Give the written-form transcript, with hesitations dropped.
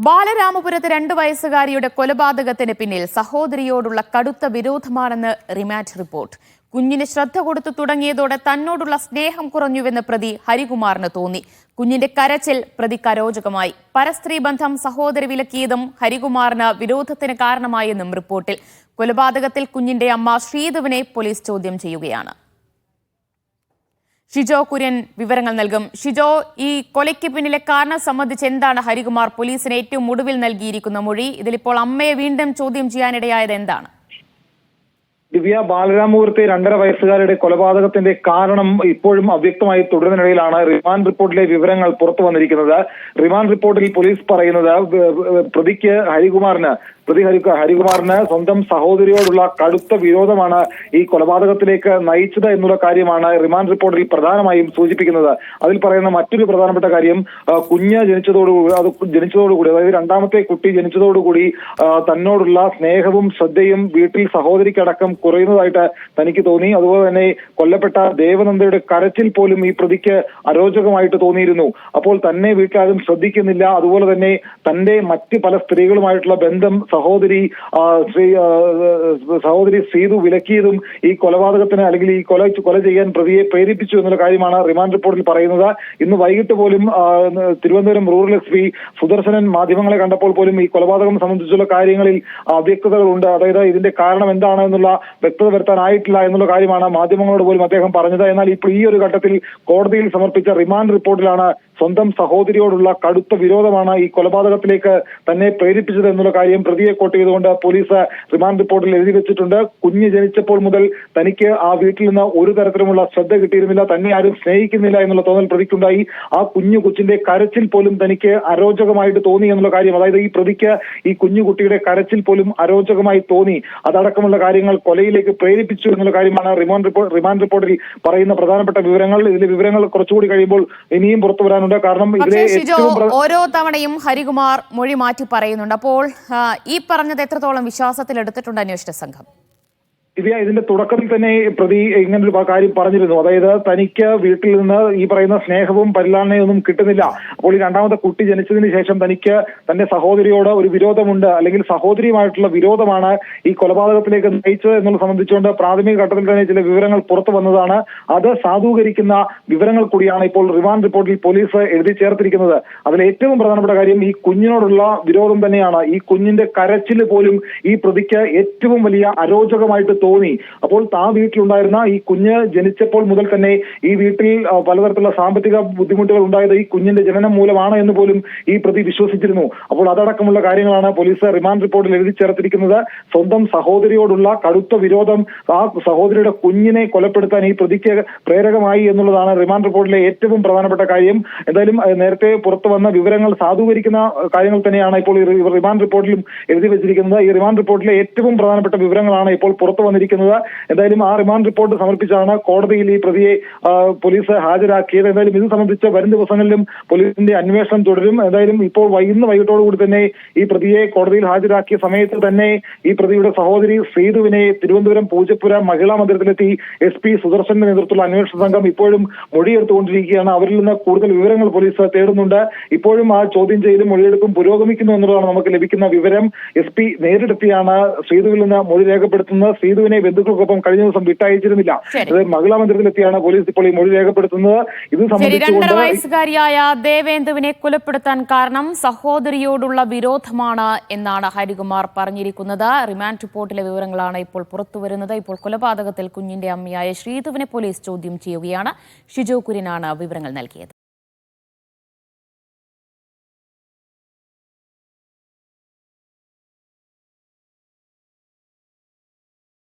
ബാലരാമപുരത്ത് 2 വയസ്സുകാരിയുടെ കൊലപാതകത്തിന് പിന്നിൽ സഹോദരിയോടുള്ള കടുത്ത വിരോധമാണെന്ന് റിമാൻഡ് റിപ്പോർട്ട്. കുഞ്ഞിന് ശ്രദ്ധ കൊടുത്തു തുടങ്ങിയതോടെ തന്നോടുള്ള സ്നേഹം കുറഞ്ഞുവെന്ന് പ്രതി ഹരികുമാറിന് തോന്നി. കുഞ്ഞിന്റെ കരച്ചിൽ പ്രതിക്ക് അരോചകമായി. പരസ്ത്രീ ബന്ധം സഹോദരി വിലക്കിയതും ഹരികുമാറിന് വിരോധത്തിന് കാരണമായെന്നും റിപ്പോർട്ടിൽ. കൊലപാതകത്തിൽ കുഞ്ഞിന്റെ അമ്മ ശ്രീധുവിനെ പോലീസ് ചോദ്യം ചെയ്യുകയാണ്. ഷിജോ കുര്യൻ വിവരങ്ങൾ നൽകും. ഷിജോ, ഈ കൊലയ്ക്ക് പിന്നിലെ കാരണം സംബന്ധിച്ച് എന്താണ് ഹരികുമാർ പോലീസിന് ഏറ്റവും ഒടുവിൽ നൽകിയിരിക്കുന്ന മൊഴി? ഇതിലിപ്പോൾ അമ്മയെ വീണ്ടും ചോദ്യം ചെയ്യാനിടയായത് എന്താണ്? ദിവ്യ, ബാലരാമപുരത്തെ 2.5 വയസ്സുകാരുടെ കൊലപാതകത്തിന്റെ കാരണം ഇപ്പോഴും അവ്യക്തമായി തുടരുന്നതിനിടയിലാണ് റിമാൻഡ് റിപ്പോർട്ടിലെ വിവരങ്ങൾ പുറത്തു വന്നിരിക്കുന്നത്. റിമാൻഡ് റിപ്പോർട്ടിൽ പോലീസ് പറയുന്നത് പ്രതിക്ക് ഹരികുമാറിന് സ്വന്തം സഹോദരിയോടുള്ള കടുത്ത വിരോധമാണ് ഈ കൊലപാതകത്തിലേക്ക് നയിച്ചത് എന്നുള്ള കാര്യമാണ് റിമാൻഡ് റിപ്പോർട്ടിൽ പ്രധാനമായും സൂചിപ്പിക്കുന്നത്. അതിൽ പറയുന്ന മറ്റൊരു പ്രധാനപ്പെട്ട കാര്യം, കുഞ്ഞ് ജനിച്ചതോടുകൂടി അതായത് രണ്ടാമത്തെ കുട്ടി ജനിച്ചതോടുകൂടി തന്നോടുള്ള സ്നേഹവും ശ്രദ്ധയും വീട്ടിൽ സഹോദരിക്കടക്കം കുറയുന്നതായിട്ട് തനിക്ക് തോന്നി. അതുപോലെ തന്നെ കൊല്ലപ്പെട്ട ദേവനന്ദയുടെ കരച്ചിൽ പോലും ഈ പ്രതിക്ക് അരോചകമായിട്ട് തോന്നിയിരുന്നു. അപ്പോൾ തന്നെ വീട്ടിലാരും ശ്രദ്ധിക്കുന്നില്ല. അതുപോലെ തന്നെ തന്റെ മറ്റ് പല സ്ത്രീകളുമായിട്ടുള്ള ബന്ധം സഹോദരി സീതു വിലക്കിയതും ഈ കൊലപാതകത്തിന് അല്ലെങ്കിൽ ഈ കൊല ചെയ്യാൻ പ്രതിയെ പ്രേരിപ്പിച്ചു എന്നുള്ള കാര്യമാണ് റിമാൻഡ് റിപ്പോർട്ടിൽ പറയുന്നത്. ഇന്ന് വൈകിട്ട് പോലും തിരുവനന്തപുരം റൂറൽ എസ്.പി സുദർശനൻ മാധ്യമങ്ങളെ കണ്ടപ്പോൾ പോലും ഈ കൊലപാതകം സംബന്ധിച്ചുള്ള കാര്യങ്ങളിൽ അവ്യക്തതകളുണ്ട്. അതായത് ഇതിന്റെ കാരണം എന്താണ് എന്നുള്ള വ്യക്തത വരുത്താനായിട്ടില്ല എന്നുള്ള കാര്യമാണ് മാധ്യമങ്ങളോട് പോലും അദ്ദേഹം പറഞ്ഞത്. എന്നാൽ ഇപ്പോൾ ഈ ഒരു ഘട്ടത്തിൽ കോടതിയിൽ സമർപ്പിച്ച റിമാൻഡ് റിപ്പോർട്ടിലാണ് സ്വന്തം സഹോദരിയോടുള്ള കടുത്ത വിരോധമാണ് ഈ കൊലപാതകത്തിലേക്ക് തന്നെ പ്രേരിപ്പിച്ചത് എന്നുള്ള കാര്യം പ്രതിയെ കോട്ട് ചെയ്തുകൊണ്ട് പോലീസ് റിമാൻഡ് റിപ്പോർട്ടിൽ എഴുതി വെച്ചിട്ടുണ്ട്. കുഞ്ഞ് ജനിച്ചപ്പോൾ മുതൽ തനിക്ക് ആ വീട്ടിൽ നിന്ന് ഒരു തരത്തിലുമുള്ള ശ്രദ്ധ കിട്ടിയിരുന്നില്ല, തന്നെ ആരും സ്നേഹിക്കുന്നില്ല എന്നുള്ള തോന്നൽ പ്രതിക്കുണ്ടായി. ആ കൊച്ചിന്റെ കരച്ചിൽ പോലും തനിക്ക് അരോചകമായിട്ട് തോന്നി എന്നുള്ള കാര്യം, അതായത് ഈ പ്രതിക്ക് ഈ കുട്ടിയുടെ കരച്ചിൽ പോലും അരോചകമായി തോന്നി. അതടക്കമുള്ള കാര്യങ്ങൾ കൊലയിലേക്ക് പ്രേരിപ്പിച്ചു എന്നുള്ള കാര്യമാണ് റിമാൻഡ് റിപ്പോർട്ടിൽ പറയുന്ന പ്രധാനപ്പെട്ട വിവരങ്ങൾ. ഇതിലെ വിവരങ്ങൾ കുറച്ചുകൂടി കഴിയുമ്പോൾ ഇനിയും പുറത്തു വരാനുണ്ട്. കാരണം ഇതിലെ ഓരോ തവണയും ഹരികുമാർ മൊഴി മാറ്റി പറയുന്നുണ്ട്. അപ്പോൾ ഈ പറഞ്ഞത് എത്രത്തോളം വിശ്വാസത്തിൽ എടുത്തിട്ടുണ്ട് അന്വേഷണ സംഘം? ഇതിന്റെ തുടക്കത്തിൽ തന്നെ പ്രതി ഇങ്ങനൊരു കാര്യം പറഞ്ഞിരുന്നു. അതായത് തനിക്ക് വീട്ടിൽ നിന്ന് ഈ പറയുന്ന സ്നേഹവും പരിലാളനയൊന്നും കിട്ടുന്നില്ല. അപ്പോൾ ഈ രണ്ടാമത്തെ കുട്ടി ജനിച്ചതിന് ശേഷം തനിക്ക് തന്റെ സഹോദരിയോട് ഒരു വിരോധമുണ്ട്, അല്ലെങ്കിൽ സഹോദരിയുമായിട്ടുള്ള വിരോധമാണ് ഈ കൊലപാതകത്തിലേക്ക് നയിച്ചത് എന്നുള്ളത് സംബന്ധിച്ചുകൊണ്ട് പ്രാഥമിക ഘട്ടത്തിൽ തന്നെ ചില വിവരങ്ങൾ പുറത്തു വന്നതാണ്. അത് സാധൂകരിക്കുന്ന വിവരങ്ങൾ കൂടിയാണ് ഇപ്പോൾ റിമാൻഡ് റിപ്പോർട്ടിൽ പോലീസ് എഴുതി ചേർത്തിരിക്കുന്നത്. അതിൽ ഏറ്റവും പ്രധാനപ്പെട്ട കാര്യം ഈ കുഞ്ഞിനോടുള്ള വിരോധം തന്നെയാണ്. ഈ കുഞ്ഞിന്റെ കരച്ചിൽ പോലും ഈ പ്രതിക്ക് ഏറ്റവും വലിയ അരോചകമായിട്ട് തോന്നി. അപ്പോൾ ആ വീട്ടിലുണ്ടായിരുന്ന ഈ കുഞ്ഞ് ജനിച്ചപ്പോൾ മുതൽ തന്നെ ഈ വീട്ടിൽ പലതരത്തിലുള്ള സാമ്പത്തിക ബുദ്ധിമുട്ടുകൾ ഉണ്ടായത് ഈ കുഞ്ഞിന്റെ ജനനം മൂലമാണ് എന്ന് പോലും ഈ പ്രതി വിശ്വസിച്ചിരുന്നു. അപ്പോൾ അതടക്കമുള്ള കാര്യങ്ങളാണ് പോലീസ് റിമാൻഡ് റിപ്പോർട്ടിൽ എഴുതി ചേർത്തിരിക്കുന്നത്. സ്വന്തം സഹോദരിയോടുള്ള കടുത്ത വിരോധം ആ സഹോദരിയുടെ കുഞ്ഞിനെ കൊലപ്പെടുത്താൻ ഈ പ്രതിക്ക് പ്രേരകമായി എന്നുള്ളതാണ് റിമാൻഡ് റിപ്പോർട്ടിലെ ഏറ്റവും പ്രധാനപ്പെട്ട കാര്യം. എന്തായാലും നേരത്തെ പുറത്തു വന്ന വിവരങ്ങൾ സാധൂകരിക്കുന്ന കാര്യങ്ങൾ തന്നെയാണ് ഇപ്പോൾ റിമാൻഡ് റിപ്പോർട്ടിലും എഴുതി വെച്ചിരിക്കുന്നത്. ഈ റിമാൻഡ് റിപ്പോർട്ടിലെ ഏറ്റവും പ്രധാനപ്പെട്ട വിവരങ്ങളാണ് ഇപ്പോൾ പുറത്തു വന്നിരിക്കുന്നത്. എന്തായാലും ആ റിമാൻഡ് റിപ്പോർട്ട് സമർപ്പിച്ചാണ് കോടതിയിൽ ഈ പ്രതിയെ പോലീസ് ഹാജരാക്കിയത്. എന്തായാലും ഇത് സംബന്ധിച്ച് വരും ദിവസങ്ങളിലും പോലീസിന്റെ അന്വേഷണം തുടരും. എന്തായാലും ഇപ്പോൾ ഇന്ന് വൈകിട്ടോടുകൂടി തന്നെ ഈ പ്രതിയെ കോടതിയിൽ ഹാജരാക്കിയ സമയത്ത് തന്നെ ഈ പ്രതിയുടെ സഹോദരി ശ്രീധുവിനെ തിരുവനന്തപുരം പൂജപ്പുര മഹിളാ മന്ദിരത്തിലെത്തി എസ്.പി സുദർശന്റെ നേതൃത്വത്തിലുള്ള അന്വേഷണ സംഘം ഇപ്പോഴും മൊഴിയെടുത്തുകൊണ്ടിരിക്കുകയാണ്. അവരിൽ നിന്ന് കൂടുതൽ വിവരങ്ങൾ പോലീസ് തേടുന്നുണ്ട്. ഇപ്പോഴും ആ ചോദ്യം ചെയ്യലും മൊഴിയെടുപ്പും പുരോഗമിക്കുന്നു എന്നുള്ളതാണ് നമുക്ക് ലഭിക്കുന്ന വിവരം. എസ്.പി നേരിട്ടെത്തിയാണ് ശ്രീധുവിൽ നിന്ന് മൊഴി രേഖപ്പെടുത്തുന്നത്. ശ്രീധുവിനെ ബന്ധുക്കൾക്കൊപ്പം കഴിഞ്ഞ ദിവസം വിട്ടയച്ചിരുന്നില്ല. അതായത് മഹിളാ മന്ദിരത്തിലെത്തിയാണ് പോലീസ് ഇപ്പോൾ ഈ മൊഴി രേഖപ്പെടുത്തുന്നത്. ഇത് 2.5 വയസ്സുകാരിയായ ദേവേന്ദുവിനെ കൊലപ്പെടുത്താൻ കാരണം സഹോദരിയോടുള്ള വിരോധമാണ് എന്നാണ് ഹരികുമാർ പറഞ്ഞിരിക്കുന്നത്. റിമാൻഡ് റിപ്പോർട്ടിലെ വിവരങ്ങളാണ് ഇപ്പോൾ പുറത്തുവരുന്നത്. ഇപ്പോൾ കൊലപാതകത്തിൽ കുഞ്ഞിന്റെ അമ്മയായ ശ്രീധുവിനെ പോലീസ് ചോദ്യം ചെയ്യുകയാണ്. ഷിജോ കുര്യനാണ് വിവരങ്ങൾ നൽകിയത്.